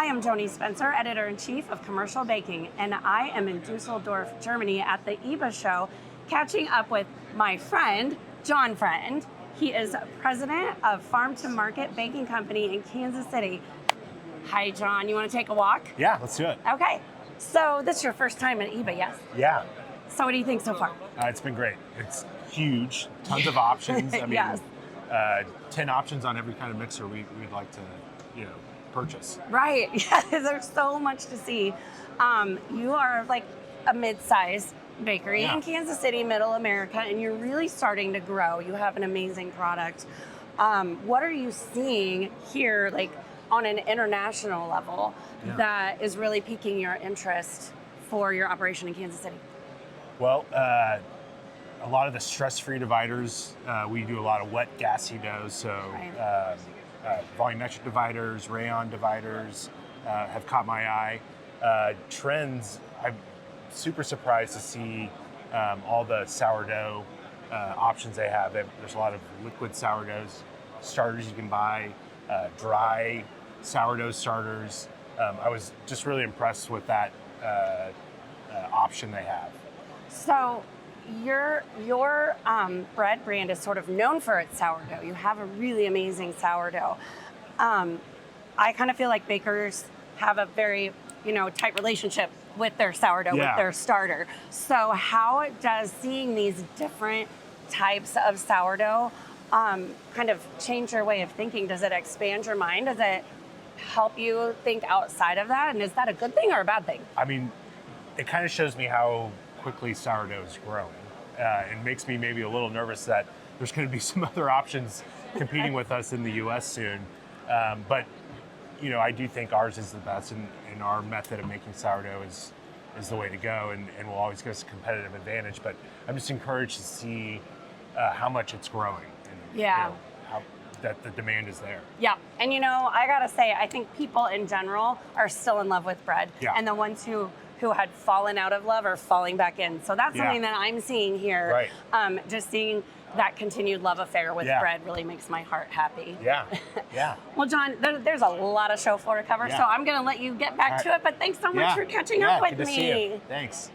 I am Joanie Spencer, Editor-in-Chief of Commercial Baking, and I am in Dusseldorf, Germany at the IBA show, catching up with my friend, John Friend. He is president of Farm to Market Baking Company in Kansas City. Hi, John. You want to take a walk? Yeah, let's do it. Okay. So this is your first time at IBA, yes? Yeah. So what do you think so far? It's been great. It's huge. Tons of options. I mean, Yes. 10 options on every kind of mixer we'd like to, purchase. Right. Yeah, there's so much to see. You are like a mid-sized bakery in Kansas City, Middle America, and you're really starting to grow. You have an amazing product. What are you seeing here, like on an international level, that is really piquing your interest for your operation in Kansas City? Well, a lot of the stress-free dividers, we do a lot of wet gassy doughs, so volumetric dividers, rayon dividers have caught my eye. Trends, I'm super surprised to see all the sourdough options they have. There's a lot of liquid sourdoughs, starters you can buy, dry sourdough starters. I was just really impressed with that option they have. So your bread brand is sort of known for its sourdough. You have a really amazing sourdough. I kind of feel like bakers have a very, tight relationship with their sourdough, with their starter. So how does seeing these different types of sourdough kind of change your way of thinking? Does it expand your mind? Does it help you think outside of that? And is that a good thing or a bad thing? I mean, it kind of shows me how quickly sourdough is growing. It makes me maybe a little nervous that there's going to be some other options competing with us in the U.S. soon. But I do think ours is the best, and our method of making sourdough is the way to go, and will always give us a competitive advantage. But I'm just encouraged to see how much it's growing, and how that the demand is there. Yeah, and I gotta say, I think people in general are still in love with bread, and the ones who had fallen out of love are falling back in. So that's something that I'm seeing here. Right. Just seeing that continued love affair with bread really makes my heart happy. Yeah, yeah. Well, John, there's a lot of show floor to cover, so I'm going to let you get back to it. But thanks so much for catching up with good to me. see you. Thanks.